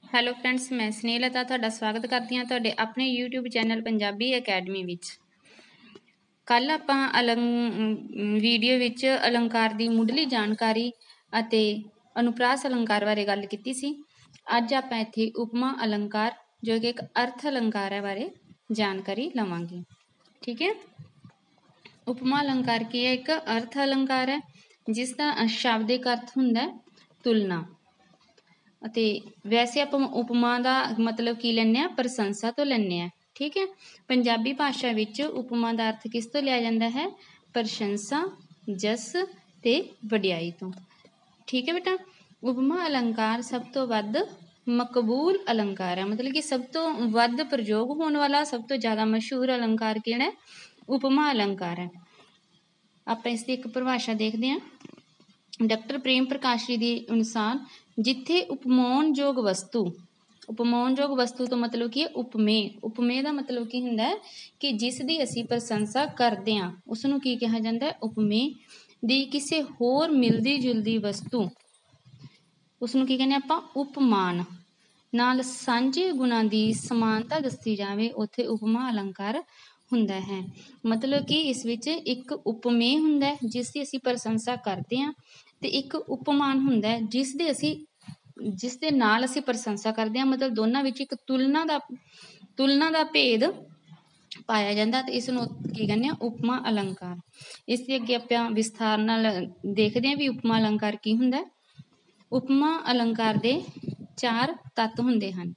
Hello friends, ਮੈਂ ਸਨੇਹਲਤਾ ਤੁਹਾਡਾ ਸਵਾਗਤ ਕਰਦੀ ਹਾਂ ਤੁਹਾਡੇ ਆਪਣੇ YouTube ਚੈਨਲ ਪੰਜਾਬੀ ਅਕੈਡਮੀ ਵਿੱਚ। ਕੱਲ ਆਪਾਂ ਵੀਡੀਓ ਵਿੱਚ ਅਲੰਕਾਰ ਦੀ ਮੁੱਢਲੀ ਜਾਣਕਾਰੀ ਅਤੇ ਅਨੁਪਰਾਸ ਅਲੰਕਾਰ ਬਾਰੇ ਗੱਲ ਕੀਤੀ ਸੀ। ਅੱਜ ਆਪਾਂ ਇੱਥੇ ਉਪਮਾ ਅਲੰਕਾਰ ਜੋ ਕਿ ਇੱਕ ਅਰਥ ਅਲੰਕਾਰ ਹੈ ਬਾਰੇ ਜਾਣਕਾਰੀ ਲਵਾਂਗੇ। ਠੀਕ ਹੈ। ਉਪਮਾ ਅਲੰਕਾਰ ਕੀ ਹੈ? ਇੱਕ ਅਰਥ ਅਲੰਕਾਰ ਹੈ ਜਿਸ ਦਾ ਸ਼ਾਬਦਿਕ ਅਰਥ ਹੁੰਦਾ ਹੈ ਤੁਲਨਾ। ਅਤੇ ਵੈਸੇ ਆਪਾਂ ਉਪਮਾ ਦਾ ਮਤਲਬ ਕੀ ਲੈਂਦੇ ਹਾਂ? ਪ੍ਰਸ਼ੰਸਾ ਤੋਂ ਲੈਂਦੇ ਹਾਂ। ਠੀਕ ਹੈ। ਪੰਜਾਬੀ ਭਾਸ਼ਾ ਵਿੱਚ ਉਪਮਾ ਦਾ ਅਰਥ ਕਿਸ ਤੋਂ ਲਿਆ ਜਾਂਦਾ ਹੈ? ਪ੍ਰਸ਼ੰਸਾ, ਜਸ ਤੇ ਵਡਿਆਈ ਤੋਂ। ਠੀਕ ਹੈ ਬੇਟਾ। ਉਪਮਾ ਅਲੰਕਾਰ ਸਭ ਤੋਂ ਵੱਧ ਮਕਬੂਲ ਅਲੰਕਾਰ ਹੈ, ਮਤਲਬ ਕਿ ਸਭ ਤੋਂ ਵੱਧ ਪ੍ਰਯੋਗ ਹੋਣ ਵਾਲਾ, ਸਭ ਤੋਂ ਜ਼ਿਆਦਾ ਮਸ਼ਹੂਰ ਅਲੰਕਾਰ ਕਿਹੜਾ ਹੈ? ਉਪਮਾ ਅਲੰਕਾਰ ਹੈ। ਆਪਾਂ ਇਸ ਦੀ ਇੱਕ ਪਰਿਭਾਸ਼ਾ ਦੇਖਦੇ ਹਾਂ। ਡਾਕਟਰ ਪ੍ਰੇਮ ਪ੍ਰਕਾਸ਼ ਜੀ ਦੇ ਅਨੁਸਾਰ ਜਿੱਥੇ ਉਪਮਾਨਯੋਗ ਵਸਤੂ, ਉਪਮਾਨਯੋਗ ਵਸਤੂ ਤੋਂ ਮਤਲਬ ਕੀ ਹੈ? ਉਪਮੇय। ਉਪਮੇय ਦਾ ਮਤਲਬ ਕੀ ਹੁੰਦਾ ਹੈ ਕਿ ਜਿਸ ਦੀ ਅਸੀਂ ਪ੍ਰਸ਼ੰਸਾ ਕਰਦੇ ਹਾਂ ਉਸਨੂੰ ਕੀ ਕਿਹਾ ਜਾਂਦਾ ਹੈ? ਉਪਮੇय। ਦੀ ਕਿਸੇ ਹੋਰ ਮਿਲਦੀ ਜੁਲਦੀ ਵਸਤੂ, ਉਸਨੂੰ ਕੀ ਕਹਿੰਦੇ ਆਪਾਂ? ਉਪਮਾਨ। ਨਾਲ ਸਾਂਝੇ ਗੁਣਾਂ ਦੀ ਸਮਾਨਤਾ ਦੱਸੀ ਜਾਵੇ, ਉੱਥੇ ਉਪਮਾ ਅਲੰਕਾਰ ਹੁੰਦਾ ਹੈ। ਮਤਲਬ ਕਿ ਇਸ ਵਿੱਚ ਇੱਕ ਉਪਮੇय ਹੁੰਦਾ ਹੈ ਜਿਸ ਦੀ ਅਸੀਂ ਪ੍ਰਸ਼ੰਸਾ ਕਰਦੇ ਹਾਂ, ਤੇ ਇੱਕ ਉਪਮਾਨ ਹੁੰਦਾ ਹੈ ਜਿਸ ਦੇ ਨਾਲ ਅਸੀਂ ਪ੍ਰਸ਼ੰਸਾ ਕਰਦੇ ਹਾਂ। ਮਤਲਬ ਦੋਨਾਂ ਵਿੱਚ ਇੱਕ ਤੁਲਨਾ ਦਾ ਭੇਦ ਪਾਇਆ ਜਾਂਦਾ, ਤੇ ਇਸ ਨੂੰ ਕੀ ਕਹਿੰਦੇ ਆ? ਉਪਮਾ ਅਲੰਕਾਰ। ਇਸ ਦੇ ਅੱਗੇ ਆਪਾਂ ਵਿਸਥਾਰ ਨਾਲ ਦੇਖਦੇ ਹਾਂ ਵੀ ਉਪਮਾ ਅਲੰਕਾਰ ਕੀ ਹੁੰਦਾ। ਉਪਮਾ ਅਲੰਕਾਰ ਦੇ 4 ਤੱਤ ਹੁੰਦੇ ਹਨ।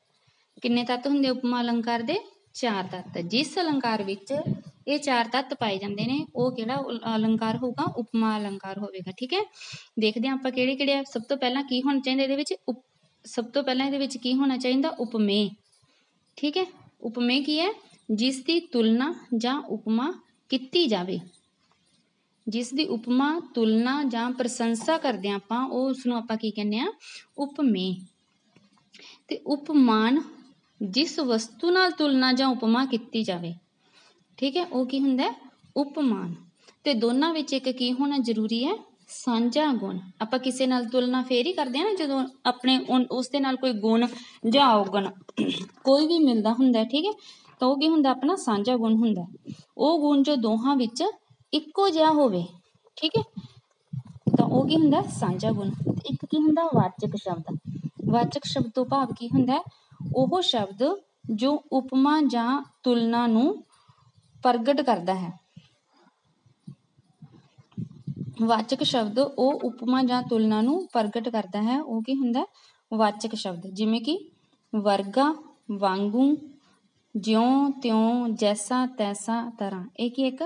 ਕਿੰਨੇ ਤੱਤ ਹੁੰਦੇ ਉਪਮਾ ਅਲੰਕਾਰ ਦੇ? 4 ਤੱਤ। ਜਿਸ ਅਲੰਕਾਰ ਵਿੱਚ ਇਹ 4 ਤੱਤ ਪਾਏ ਜਾਂਦੇ ਨੇ ਉਹ ਕਿਹੜਾ ਅਲੰਕਾਰ ਹੋਊਗਾ? ਉਪਮਾ ਅਲੰਕਾਰ ਹੋਵੇਗਾ। ਠੀਕ ਹੈ। ਦੇਖਦੇ ਹਾਂ ਆਪਾਂ ਕਿਹੜੇ ਕਿਹੜੇ ਆ। ਸਭ ਤੋਂ ਪਹਿਲਾਂ ਕੀ ਹੋਣਾ ਚਾਹੀਦਾ ਇਹਦੇ ਵਿੱਚ? ਸਭ ਤੋਂ ਪਹਿਲਾਂ ਇਹਦੇ ਵਿੱਚ ਕੀ ਹੋਣਾ ਚਾਹੀਦਾ? ਉਪਮੇय। ਠੀਕ ਹੈ। ਉਪਮੇय ਕੀ ਹੈ? ਜਿਸ ਦੀ ਤੁਲਨਾ ਜਾਂ ਉਪਮਾ ਕੀਤੀ ਜਾਵੇ। ਜਿਸ ਦੀ ਉਪਮਾ, ਤੁਲਨਾ ਜਾਂ ਪ੍ਰਸ਼ੰਸਾ ਕਰਦੇ ਹਾਂ ਆਪਾਂ, ਉਹ ਉਸਨੂੰ ਆਪਾਂ ਕੀ ਕਹਿੰਦੇ ਹਾਂ? ਉਪਮੇय। ਤੇ ਉਪਮਾਨ, ਜਿਸ ਵਸਤੂ ਨਾਲ ਤੁਲਨਾ ਜਾਂ ਉਪਮਾ ਕੀਤੀ ਜਾਵੇ, ਠੀਕ ਹੈ, ਉਹ ਕੀ ਹੁੰਦਾ? ਉਪਮਾਨ। ਤੇ ਦੋਨਾਂ ਵਿੱਚ ਇੱਕ ਕੀ ਹੋਣਾ ਜ਼ਰੂਰੀ ਹੈ? ਸਾਂਝਾ ਗੁਣ। ਆਪਾਂ ਕਿਸੇ ਨਾਲ ਤੁਲਨਾ ਫੇਰ ਹੀ ਕਰਦੇ ਹਾਂ ਨਾ ਜਦੋਂ ਆਪਣੇ ਉਸਦੇ ਨਾਲ ਕੋਈ ਗੁਣ ਜਾਂ ਔਗਣ ਕੋਈ ਵੀ ਮਿਲਦਾ ਹੁੰਦਾ। ਠੀਕ ਹੈ। ਤਾਂ ਉਹ ਕੀ ਹੁੰਦਾ? ਆਪਣਾ ਸਾਂਝਾ ਗੁਣ ਹੁੰਦਾ। ਉਹ ਗੁਣ ਜੋ ਦੋਹਾਂ ਵਿੱਚ ਇੱਕੋ ਜਿਹਾ ਹੋਵੇ, ਠੀਕ ਹੈ, ਤਾਂ ਉਹ ਕੀ ਹੁੰਦਾ? ਸਾਂਝਾ ਗੁਣ। ਇੱਕ ਕੀ ਹੁੰਦਾ? ਵਾਚਕ ਸ਼ਬਦ। ਵਾਚਕ ਸ਼ਬਦ ਤੋਂ ਭਾਵ ਕੀ ਹੁੰਦਾ? ਉਹ ਸ਼ਬਦ ਜੋ ਉਪਮਾ ਜਾਂ ਤੁਲਨਾ ਨੂੰ ਪ੍ਰਗਟ ਕਰਦਾ ਹੈ। ਵਾਚਕ ਸ਼ਬਦ ਉਹ ਉਪਮਾ ਜਾਂ ਤੁਲਨਾ ਨੂੰ ਪ੍ਰਗਟ ਕਰਦਾ ਹੈ, ਉਹ ਕੀ ਹੁੰਦਾ? ਵਾਚਕ ਸ਼ਬਦ। ਜਿਵੇਂ ਕਿ ਵਰਗਾ, ਵਾਂਗੂ, ਜਿਉਂ ਤਿਉਂ, ਜੈਸਾ ਤੈਸਾ, ਤਰ੍ਹਾਂ। ਇਹ ਕੀ ਇੱਕ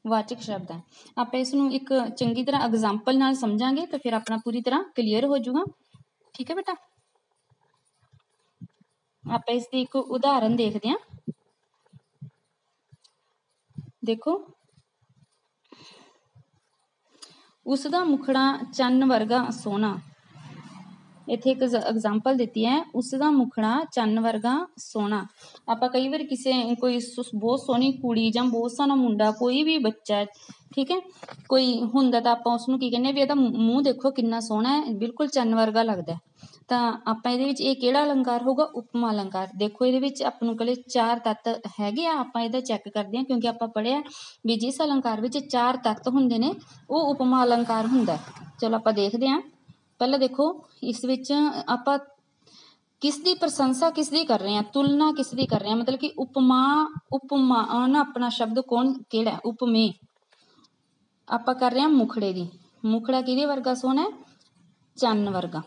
ਵਾਚਕ ਸ਼ਬਦ ਹੈ। ਆਪਾਂ ਇਸ ਨੂੰ ਇੱਕ ਚੰਗੀ ਤਰ੍ਹਾਂ ਐਗਜ਼ਾਮਪਲ ਨਾਲ ਸਮਝਾਂਗੇ ਤਾਂ ਫਿਰ ਆਪਣਾ ਪੂਰੀ ਤਰ੍ਹਾਂ ਕਲੀਅਰ ਹੋ ਜਾਊਗਾ। ਠੀਕ ਹੈ ਬੇਟਾ। ਆਪਾਂ ਇਸ ਦੀ ਇੱਕ ਉਦਾਹਰਨ ਦੇਖਦੇ ਹਾਂ। ਦੇਖੋ, ਉਸਦਾ ਮੁਖੜਾ ਚੰਨ ਵਰਗਾ ਸੋਹਣਾ। ਇੱਥੇ ਇੱਕ ਐਗਜ਼ਾਮਪਲ ਦਿੱਤੀ ਹੈ, ਉਸਦਾ ਮੁਖੜਾ ਚੰਨ ਵਰਗਾ ਸੋਹਣਾ। ਆਪਾਂ ਕਈ ਵਾਰ ਕੋਈ ਬਹੁਤ ਸੋਹਣੀ ਕੁੜੀ ਜਾਂ ਬਹੁਤ ਸੋਹਣਾ ਮੁੰਡਾ, ਕੋਈ ਵੀ ਬੱਚਾ, ਠੀਕ ਹੈ, ਕੋਈ ਹੁੰਦਾ ਤਾਂ ਆਪਾਂ ਉਸਨੂੰ ਕੀ ਕਹਿੰਦੇ ਹਾਂ ਵੀ ਇਹਦਾ ਮੂੰਹ ਦੇਖੋ ਕਿੰਨਾ ਸੋਹਣਾ ਹੈ, ਬਿਲਕੁਲ ਚੰਨ ਵਰਗਾ ਲੱਗਦਾ। ਤਾਂ ਆਪਾਂ ਇਹਦੇ ਵਿੱਚ ਇਹ ਕਿਹੜਾ ਅਲੰਕਾਰ ਹੋਊਗਾ? ਉਪਮਾ ਅਲੰਕਾਰ। ਦੇਖੋ ਇਹਦੇ ਵਿੱਚ ਆਪਾਂ ਨੂੰ ਇਕੱਲੇ 4 ਤੱਤ ਹੈਗੇ ਆ। ਆਪਾਂ ਇਹਦਾ ਚੈੱਕ ਕਰਦੇ ਹਾਂ ਕਿਉਂਕਿ ਆਪਾਂ ਪੜ੍ਹਿਆ ਵੀ ਜਿਸ ਅਲੰਕਾਰ ਵਿੱਚ 4 ਤੱਤ ਹੁੰਦੇ ਨੇ ਉਹ ਉਪਮਾ ਅਲੰਕਾਰ ਹੁੰਦਾ। ਚਲੋ ਆਪਾਂ ਦੇਖਦੇ ਹਾਂ। ਪਹਿਲਾਂ ਦੇਖੋ, ਇਸ ਵਿੱਚ ਆਪਾਂ ਕਿਸ ਦੀ ਪ੍ਰਸ਼ੰਸਾ ਕਿਸ ਦੀ ਕਰ ਰਹੇ ਹਾਂ? ਤੁਲਨਾ ਕਿਸ ਦੀ ਕਰ ਰਹੇ ਹਾਂ? ਮਤਲਬ ਕਿ ਉਪਮਾਨ ਆਪਣਾ ਸ਼ਬਦ ਕਿਹੜਾ? ਉਪਮੇय। ਆਪਾਂ ਕਰ ਰਹੇ ਹਾਂ ਮੁਖੜੇ ਦੀ। ਮੁਖੜਾ ਕਿਹਦੇ ਵਰਗਾ ਸੋਹਣਾ ਹੈ? ਚੰਨ ਵਰਗਾ।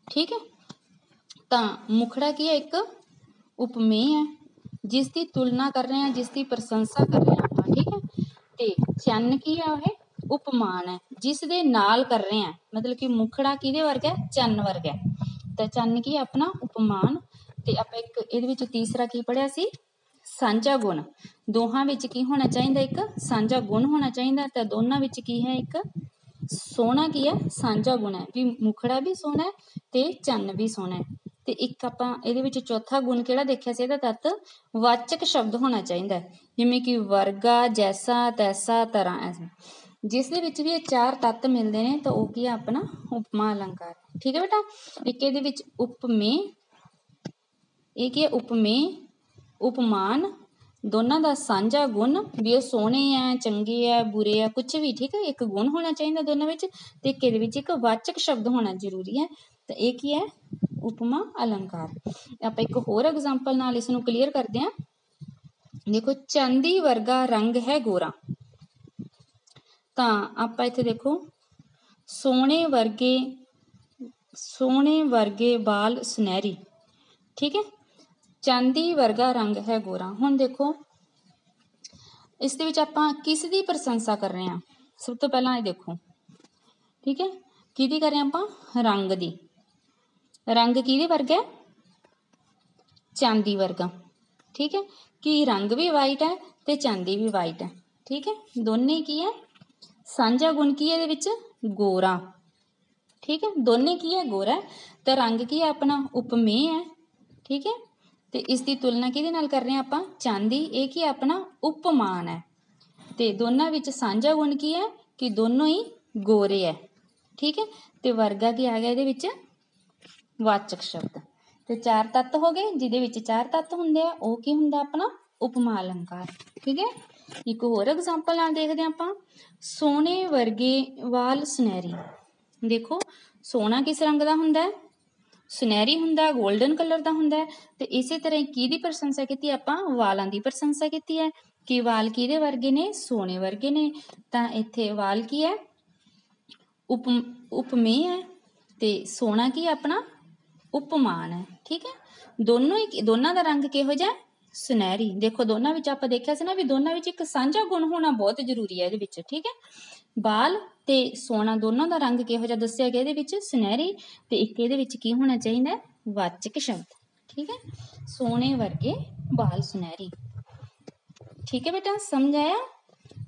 ਠੀਕ ਹੈ। ਤਾਂ ਮੁਖੜਾ ਕੀ ਹੈ? ਇੱਕ ਉਪਮੇय ਹੈ ਜਿਸ ਦੀ ਤੁਲਨਾ ਕਰ ਰਹੇ ਹਾਂ, ਜਿਸ ਦੀ ਪ੍ਰਸ਼ੰਸਾ ਕਰ ਰਹੇ ਹਾਂ ਆਪਾਂ। ਠੀਕ ਹੈ। ਤੇ ਚੰਨ ਕੀ ਹੈ? ਉਹ ਉਪਮਾਨ ਹੈ ਜਿਸ ਦੇ ਨਾਲ ਕਰ ਰਹੇ ਹਾਂ। ਮਤਲਬ ਕਿ ਮੁਖੜਾ ਕਿਹਦੇ ਵਰਗਾ? ਚੰਨ ਵਰਗਾ। ਤਾਂ ਚੰਨ ਕੀ ਹੈ? ਆਪਣਾ ਉਪਮਾਨ। ਤੇ ਆਪਾਂ ਇੱਕ ਇਹਦੇ ਵਿੱਚ ਤੀਸਰਾ ਕੀ ਪੜ੍ਹਿਆ ਸੀ? ਸਾਂਝਾ ਗੁਣ। ਦੋਹਾਂ ਵਿੱਚ ਕੀ ਹੋਣਾ ਚਾਹੀਦਾ? ਇੱਕ ਸਾਂਝਾ ਗੁਣ ਹੋਣਾ ਚਾਹੀਦਾ। ਤਾਂ ਦੋਨਾਂ ਵਿੱਚ ਕੀ ਹੈ? ਇੱਕ ਸੋਹਣਾ ਕੀ ਹੈ? ਸਾਂਝਾ ਗੁਣ ਹੈ ਵੀ ਮੁਖੜਾ ਵੀ ਸੋਹਣਾ ਹੈ ਤੇ ਚੰਨ ਵੀ ਸੋਹਣਾ ਹੈ। ਤੇ ਇੱਕ ਆਪਾਂ ਇਹਦੇ ਵਿੱਚ ਚੌਥਾ ਗੁਣ ਕਿਹੜਾ ਦੇਖਿਆ ਸੀ? ਇਹਦਾ ਤੱਤ ਵਾਚਕ ਸ਼ਬਦ ਹੋਣਾ ਚਾਹੀਦਾ, ਜਿਵੇਂ ਕਿ ਵਰਗਾ, ਜੈਸਾ ਤੈਸਾ, ਤਰ੍ਹਾਂ। ਜਿਸ ਦੇ ਵਿੱਚ ਵੀ ਇਹ 4 ਤੱਤ ਮਿਲਦੇ ਨੇ ਤਾਂ ਉਹ ਕੀ ਹੈ? ਆਪਣਾ ਉਪਮਾ ਅਲੰਕਾਰ। ठीक है बेटा। एक इहदे विच उपमेय, एक है उपमेय, उपमान, दोनों का सांझा गुण भी वो सोहने है, चंगे है, बुरे है, कुछ भी, ठीक है। एक गुण होना चाहिए दोनों विच, ते एक वाचक शब्द होना जरूरी है। तो एक ही है उपमा अलंकार। आप एक होर एग्जाम्पल नाल इसनूं क्लीयर करते हैं। देखो, चांदी वर्गा रंग है गोरा, तो आप इत्थे देखो, सोने वर्गे बाल सुनहरी, ठीक है। चांदी वर्गा रंग है गोरा। हुण देखो, इस दे विच आपां किस दी प्रशंसा कर रहे हैं? सब तो पहला ये देखो, ठीक है, किहदी कर रहे हैं आपां? रंग दी। रंग किहदे वर्गा है? चांदी वर्गा, ठीक है। कि रंग भी वाइट है ते चांदी भी वाइट है, ठीक है। दोने की है? सांझा गुण की है इहदे विच? गोरा, ठीक है। दोने की है? गोरा है। तो रंग की है अपना? उपमेय है, ठीक है। तो इसकी तुलना किहदे नाल कर रहे हैं आपां? चांदी। एक ही अपना उपमान है। तो दोनों विच सांझा गुण की है? कि दोनों ही गोरे है, ठीक है। तो वर्गा की आ गया इहदे विच? वाचक शब्द। तो 4 तत्त हो गए, जिहदे विच 4 तत्त हुंदे आ, ओह की हुंदा अपना? उपमा अलंकार, ठीक है। एक होर एग्जाम्पल नाल देखदे हां आपां। सोने वर्गे वाल सुनहरी। देखो, सोना किस रंग का हुंदा है? सुनहरी हुंदा, गोल्डन कलर का हुंदा है। तो इसे तरह किहदी प्रशंसा कीती आपां? वालां दी प्रशंसा कीती है कि वाल किहदे वर्गे ने? सोने वर्गे ने। तां इत्थे वाल की है? उपमेय है, ते सोना की अपना? उपमान है, ठीक है। दोनों का रंग किहो जिहा? सुनहरी। देखो, दोनों विच आपां देखिआ सी ना भी दोनों विच एक सांझा गुण होना बहुत जरूरी है इहदे विच, ठीक है। बाल ते सोना दोनों का रंग किहो जिहा दस्सिआ गया इहदे विच? सुनहरी। ते एक इहदे विच की होना चाहिए? वाचक शब्द, ठीक है। सोने वर्गे बाल सुनहरी, ठीक है बेटा, समझ आया?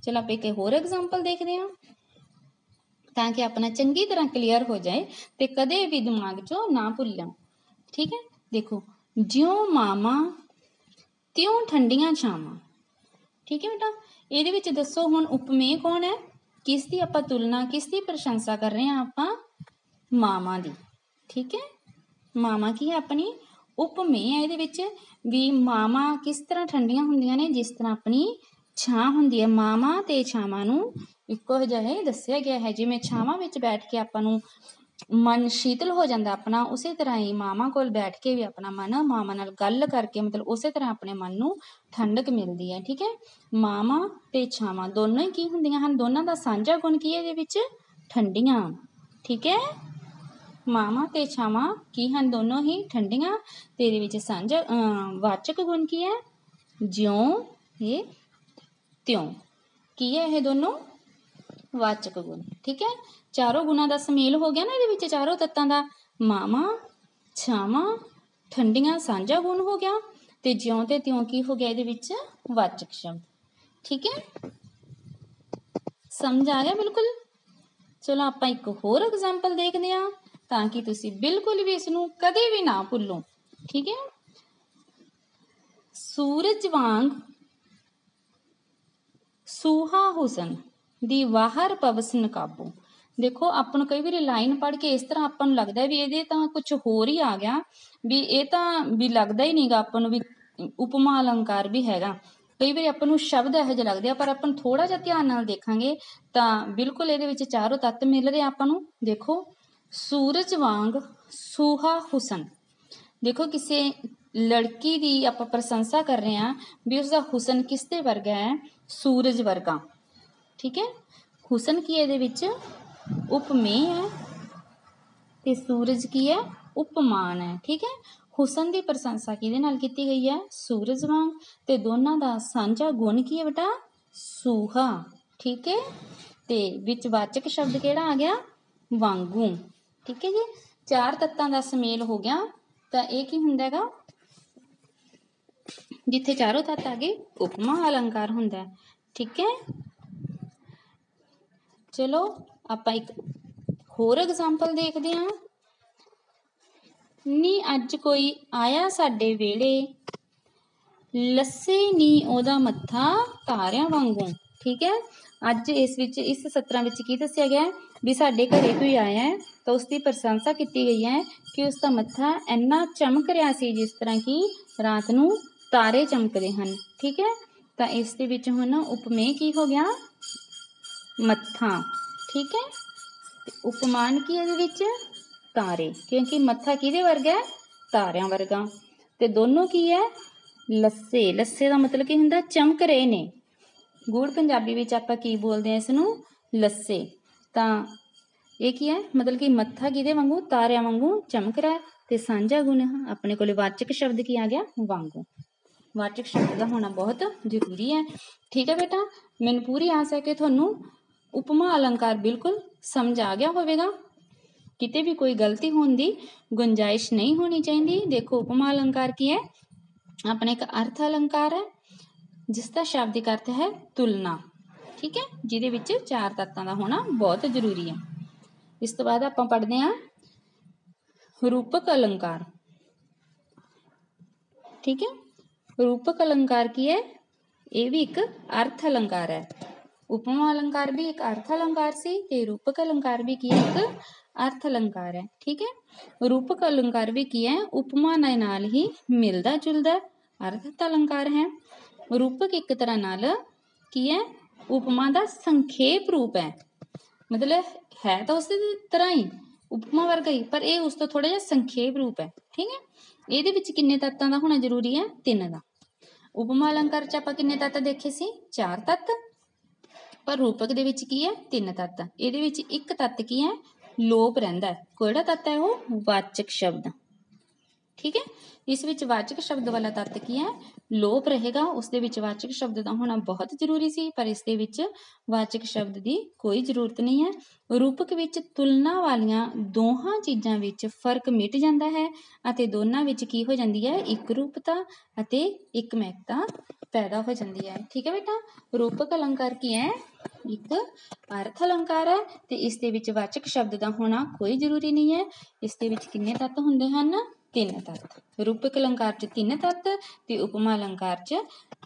चलो आप एक होर एग्जाम्पल देखते हैं, ताकि अपना चंगी तरह क्लीयर हो जाए तो कदे भी दिमाग चो ना भुल्लण, ठीक है। देखो, ज्यों मामा त्यों ठंडियां छावां, ठीक है बेटा। ਇਹਦੇ ਵਿੱਚ दसो हुण उपमेय कौन है? किस दी आपां तुलना, किस दी प्रशंसा कर रहे हैं आपां? मामा दी, ठीक है। मामा की है अपनी? उपमेय है ਇਹਦੇ ਵਿੱਚ भी मामा किस तरह ठंडियां ਹੁੰਦੀਆਂ ने? जिस तरह अपनी ਛਾਂ ਹੁੰਦੀ है। मामा ਤੇ ਛਾਵਾਂ ਨੂੰ ਇੱਕੋ ਜਿਹਾ ਹੀ ਦੱਸਿਆ ਗਿਆ ਹੈ। ਜਿਵੇਂ ਛਾਵਾਂ ਵਿੱਚ ਬੈਠ ਕੇ ਆਪਾਂ ਨੂੰ मन शीतल हो जाता अपना, उस तरह ही मामा कोल बैठ के भी अपना मन, मामा नाल गल करके मतलब उस तरह अपने मन नूं ठंडक मिलती है, ठीक है। मामा ते छावां दोनों ही की हुंदियां हन? दोनों का सांझा गुण की है इहदे विच? ठंडियां, ठीक है। मामा ते छावां की हन? दोनों ही ठंडियां। ते इहदे विच सांझा वाचक गुण की है? ज्यों ये त्यों। की है ये दोनों? वाचक गुण, ठीक है। चारों गुणों का समेल हो गया ना इहदे विच, चारों तत्तां दा। मामा, छावां, ठंडियां सांझा गुण हो गया, ते ज्यों ते त्यों की हो गया इहदे विच? वाचक शब्द, ठीक है। समझ आ गया बिल्कुल? चलो आपां एक होर एग्जाम्पल देखते हैं, ताकि तुसीं बिल्कुल भी इसनूं कदे भी ना भुल्लो, ठीक है। सूरज वांग सूहा हुसन दी वाहर पवस नकाबू। देखो, अपन कई बार लाइन पढ़ के इस तरह अपन लगता है भी ये कुछ होर ही आ गया, भी ये भी लगता ही नहीं गा अपन भी उपमा अलंकार भी हैगा। कई बार अपन शब्द इहो जिहे लगते हैं, पर अपन थोड़ा जिहा ध्यान नाल देखांगे तो बिल्कुल ये चारों तत्त मिल रहे अपन नूं। देखो, सूरज वांग सूहा हुसन। देखो, किसी लड़की की आप प्रशंसा कर रहे हैं भी उसका हुसन किस दे वर्गा है? सूरज वर्गा, ठीक है। हुसन की ये विच उपमेय है, ते सूरज की है? उपमान है, ठीक है। हुसन की प्रशंसा किहदे नाल कीती गई है? सूरज वांग। ते दोनों का सांझा गुण की है बेटा? सूहा, ठीक है। ते विच वाचक शब्द किहड़ा आ गया? वांगू, ठीक है जी। 4 तत्तां दा समेल हो गया, तो यह की हुंदा हैगा? जिथे चारों तत्त आ गए उपमा अलंकार हुंदा है, ठीक है। चलो आपां एक होर एग्जाम्पल देखते हैं। नी अज कोई आया साडे वेले, लस्से नी ओदा मत्था तारियां वांगू, ठीक है। अज इस सत्तरां विच की दस्सिया गया है? भी साडे घरे कोई आया है तो उसकी प्रशंसा की गई है कि उसका मत्था इन्ना चमक रहा सी जिस तरह की रात नूं तारे चमकते हैं। ठीक है, तो इस दे विच हुण उपमेय की हो गया, मत्था। ठीक है, उपमान की इहदे विच तारे, क्योंकि मत्था किहदे वर्गा है, तारियां वर्गा। ते दोनों की है, लस्से। लस्से का मतलब की हुंदा चमक रहे ने। गूढ़ पंजाबी विच आपां की बोलदे हैं इसनूं, लस्से। तां ये की है, मतलब कि मत्था किहदे वांगू, तारियां वांगू चमक रहा है। ते सांझा गुण अपने कोल वाचक शब्द की आ गया, वांगू। वाचक शब्द का होना बहुत जरूरी है। ठीक है बेटा, मैनूं पूरी आस है कि तुहानूं उपमा अलंकार बिल्कुल समझ आ गया होवेगा। किते भी कोई गलती होने की गुंजाइश नहीं होनी चाहिए। देखो उपमा अलंकार की है, अपने एक अर्थ अलंकार है जिसका शाब्दिक अर्थ है तुलना। ठीक है, जिहदे विच 4 तत्तां दा होना बहुत जरूरी है। इस तो बाद आपां पढ़दे हां रूपक अलंकार। ठीक है, रूपक अलंकार की है, ये भी एक अर्थ अलंकार है। उपमा अलंकार भी एक अर्थ अलंकार सी ते रूपक अलंकार भी की एक अर्थ अलंकार है। ठीक है, रूपक अलंकार भी की है, उपमा दे नाल ही मिलदा जुलदा अर्थ अलंकार है। रूपक एक तरह नाल की है, उपमा दा संखेप रूप है। मतलब है तो उस तरह ही उपमा वर्गा ही, पर यह उस तो थोड़ा जिहा संखेप रूप है। ठीक है, ਇਹਦੇ ਵਿੱਚ किन्ने तत्तां दा होना जरूरी है, 3 दा। उपमा अलंकार च आपां किन्ने तत्त देखे सी, 4 तत्त, पर रूपक दे विच की है 3 तत्त। ਇਹਦੇ ਵਿੱਚ ਇੱਕ तत्त की है, लोप रहिंदा है। किहड़ा तत्त है वो, वाचक शब्द। ठीक है, इस विच वाचक शब्द वाला तत्त की है, लोप रहेगा। उस दे विच वाचक शब्द का होना बहुत जरूरी सी, पर इस दे विच वाचक शब्द की कोई जरूरत नहीं है। रूपक विच तुलना वालियां दोहां चीज़ां विच फर्क मिट जाता है अते दोनां विच की हो जाती है, एक रूपता अते एकमैकता पैदा हो जाती है। ठीक है बेटा, रूपक अलंकार की है, एक अर्थ अलंकार है ते इस दे विच वाचक शब्द का होना कोई जरूरी नहीं है। इस दे विच किन्ने तत्त हुंदे हन, 3 तत्त। रूपक अलंकार च 3 तत्त ते उपमा अलंकार च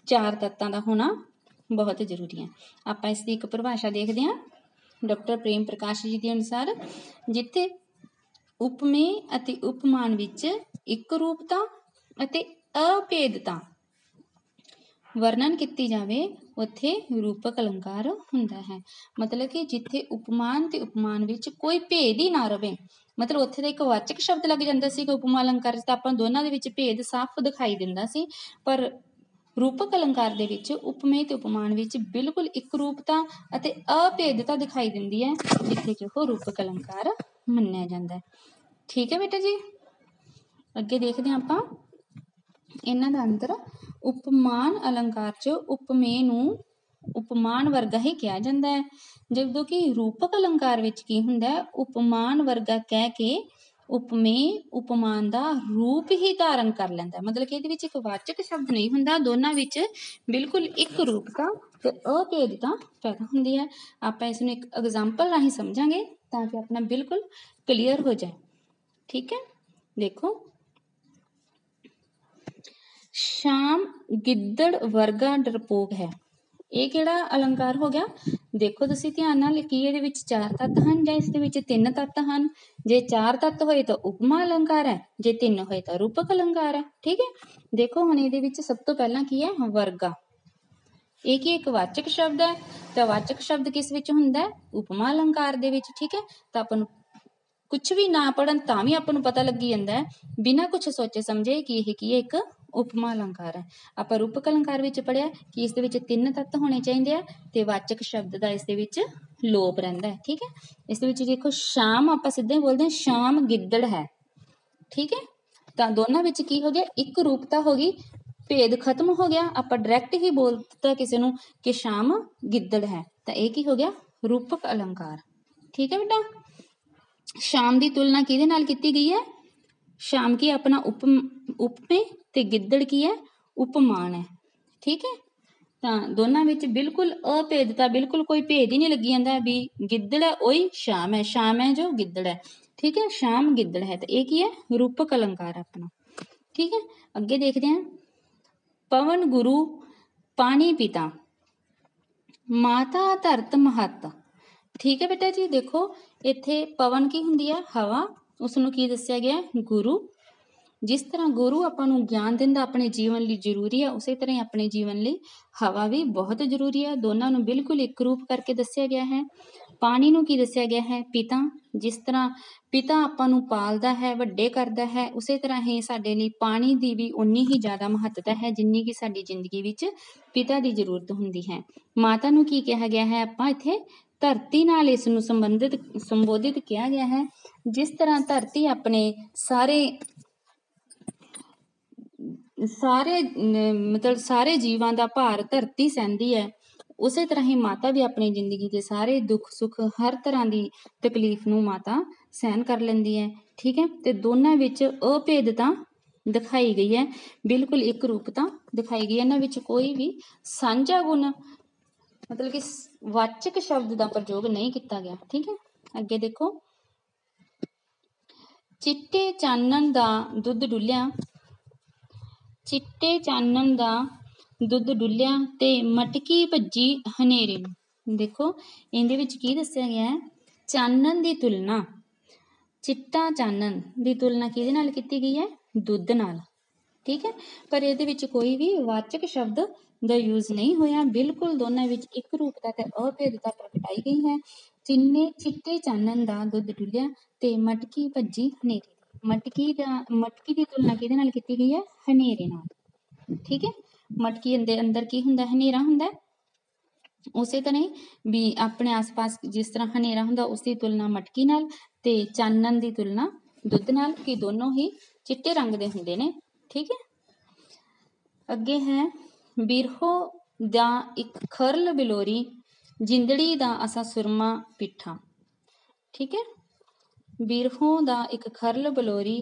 4 तत्तां दा होना बहुत जरूरी है। आपां इसकी एक परिभाषा देखते हैं डॉक्टर प्रेम प्रकाश जी के अनुसार, जिथे उपमेय अते उपमान विच एक रूपता अते अभेदता वर्णन की जाए, उत्थे रूपक अलंकार हुंदा है। मतलब कि जिथे उपमान ते उपमान विच कोई भेद ही ना रहे, मतलब उत्थे तो एक वाचक शब्द लग जाता सी उपमा अलंकार च, आपां दोनां दे विच भेद साफ दिखाई दिंदा सी। पर रूपक अलंकार दे विच उपमेय ते उपमान विच बिल्कुल एक रूपता अते अभेदता दिखाई दिंदी है, जिथे कि वो रूपक अलंकार मन्निया जाता है। ठीक है बेटा जी, अगे देखते हैं आपां इन्हां दा अंतर। उपमान अलंकार च उपमेय नूं उपमान वर्गा ही कहा जाता है, जदों कि रूपक अलंकार विच की हुंदा है, उपमान वर्गा कह के उपमेय उपमान दा रूप ही धारण कर लैंदा है। मतलब कि इहदे विच एक वाचक शब्द नहीं हुंदा, दोनां विच बिल्कुल एक रूपता ते अभेदता पैदा हुंदी है। आपां इस नूं एक एग्जाम्पल राहीं समझांगे ताकि अपना बिल्कुल क्लीयर हो जाए। ठीक है, देखो शाम गिद्दड़ वर्गा डरपोक है, ये किहड़ा अलंकार हो गया। देखो तुसीं ध्यान नाल कि इहदे विच 4 तत्त हन जां इस दे विच 3 तत्त हन। जे 4 तत्त होए तो उपमा अलंकार है, जे 3 होए तो रूपक अलंकार है। ठीक है, देखो हुण इहदे विच सब तो पहला की है, वर्गा। ये की एक वाचक शब्द है, तो वाचक शब्द किस विच हुंदा है, उपमा अलंकार दे विच। ठीक है, तो आपां कुछ भी ना पढ़न तां भी आपां नूं पता लगी जांदा है बिना कुछ सोचे समझे कि यह की एक उपमा अलंकार है। आपां रूपक अलंकार विच पढ़िया कि इस दे विच 3 तत्त होने चाहिए ते वाचक शब्द दा इस दे विच लोप रहिंदा है। ठीक है, इस दे विच देखो शाम आपां सीधे बोलदे हैं शाम गिद्दड़ है। ठीक है, तो दोनों विच की हो गया, एक रूपता हो गई, भेद खत्म हो गया। आपां डायरैक्ट ही बोल दिता किसी नूं कि शाम गिद्दड़ है, तो यह की हो गया, रूपक अलंकार। ठीक है बेटा, शाम की तुलना किहदे नाल कीती गई है, शाम की अपना उपमेय ते गिद्दड़ की है, उपमान है। ठीक है, तो दोनों विच बिल्कुल अभेदता, बिल्कुल कोई भेद ही नहीं लगी जाता भी गिद्दड़ है वही शाम है जो गिद्दड़ है। ठीक है, शाम गिद्दड़ है, तो यह की है, रूपक अलंकार अपना। ठीक है, अगे देखते हैं पवन गुरु पानी पिता माता धरत महत, ठीक है बेटा जी, देखो इत्थे पवन की हुंदी है हवा, उसनूं की दस्सिया गया है गुरु। जिस तरह गुरु आपां नूं ज्ञान दिंदा अपने जीवन ਲਈ ਜ਼ਰੂਰੀ है, उसे तरह ही अपने जीवन ਲਈ हवा भी बहुत ਜ਼ਰੂਰੀ है। दोनों ਨੂੰ बिल्कुल एक रूप करके दस्सिया गया है। पानी ਨੂੰ की दस्सिया गया है पिता। जिस तरह पिता आपां ਨੂੰ पालदा है, ਵੱਡੇ करदा है, उसे तरह ही ਸਾਡੇ ਲਈ पानी ਦੀ भी उन्नी ही ਜ਼ਿਆਦਾ ਮਹੱਤਤਾ है जिन्नी कि ਸਾਡੀ ਜ਼ਿੰਦਗੀ ਵਿੱਚ पिता ਦੀ ਜ਼ਰੂਰਤ ਹੁੰਦੀ है। माता ਨੂੰ की ਕਿਹਾ ਗਿਆ है, ਆਪਾਂ ਇੱਥੇ ਧਰਤੀ ਨਾਲ ਇਸ ਨੂੰ ਸੰਬੋਧਿਤ किया गया है। जिस तरह धरती अपने सारे मतलब सारे जीवां दा भार धरती सहंदी है, उसे तरह ही माता भी अपनी जिंदगी के सारे दुख सुख हर तरह की तकलीफ नूं माता सहन कर लैंदी है। ठीक है, तो दोनों विच अभेदता दिखाई गई है, बिल्कुल एक रूपता दिखाई गई है। इन्हां विच कोई भी सांझा गुण मतलब कि वाचक शब्द का प्रयोग नहीं किया गया। ठीक है, अगे देखो, चिट्टे चानन दा दुध डुलिया, चिट्टे चानन दा दुध डुलिया ते मटकी भज्जी हनेरे नूं। देखो इहदे विच की दस्सिया गया है, चानन दी तुलना, चिट्टा चानन दी तुलना किहदे नाल कीती गई है, दुध नाल। ठीक है, पर इहदे विच कोई भी वाचक शब्द दा यूज नहीं होया, बिल्कुल दोनों विच एक रूपता ते अभेदता प्रगटाई गई है। चिट्टे चानन दा दुध डुलिया ते मटकी भज्जी हनेरे। मटकी दी तुलना किहदे नाल कीती गई है, हनेरे नाल। ठीक है, मटकी दे अंदर की हुंदा, हनेरा हुंदा। उसे तरह भी अपने आस पास जिस तरह हनेरा हुंदा, उसकी तुलना मटकी नाल ते चानन दी तुलना दुध नाल, कि दोनों ही चिट्टे रंग दे हुंदे ने। ठीक है, अगे है, बिरहो दा एक खरल बिलोरी, जिंदड़ी दा असा सुरमा पिठा। ठीक है, बिरहों दा एक खरल बलोरी,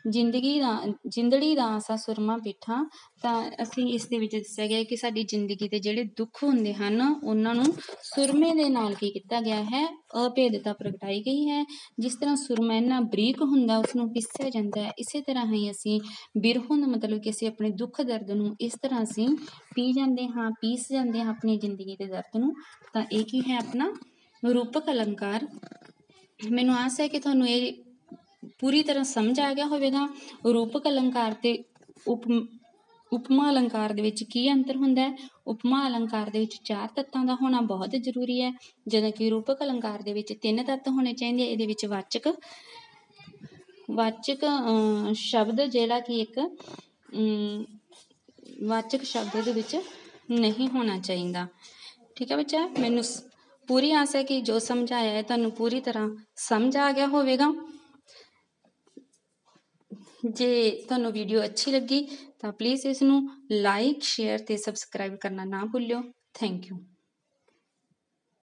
जिंदड़ी दा आसा सुरमा पिठा। तां असीं इस दे विच दस्सिया गया कि साडी जिंदगी दे जिहड़े दुख हुंदे हन, उन्हां नूं सुरमे दे नाल की कीता गया है, अभेदता प्रगटाई गई है। जिस तरह सुरमा इन्ना बरीक हुंदा, उसनूं पीसिया जांदा है, इसे तरह ही असीं बिरहों दा मतलब कि असीं अपने दुख दर्द नूं इस तरह असीं पी जांदे हां, पीस जांदे हां अपनी जिंदगी दे दर्द नूं। तां इह की है अपना रूपक अलंकार। मैनूं आस है कि तुहानूं ये पूरी तरह समझ आ गया होवेगा। रूपक अलंकार ते उपमा अलंकार दे विच की अंतर हुंदा है। उपमा अलंकार दे विच 4 तत्तां दा होना बहुत जरूरी है, जदों कि रूपक अलंकार दे विच 3 तत्त होने चाहिए। इहदे विच वाचक शब्द जिहड़ा कि एक वाचक शब्द दे विच नहीं होना चाहिए। ठीक है बच्चा, मैनूं पूरी आस है कि जो समझाया है तुहानूं पूरी तरह समझ आ गया होवेगा। जे तुहानूं वीडियो अच्छी लगी तो प्लीज़ इसनूं लाइक शेयर ते सबसक्राइब करना ना भूलियो। Thank you.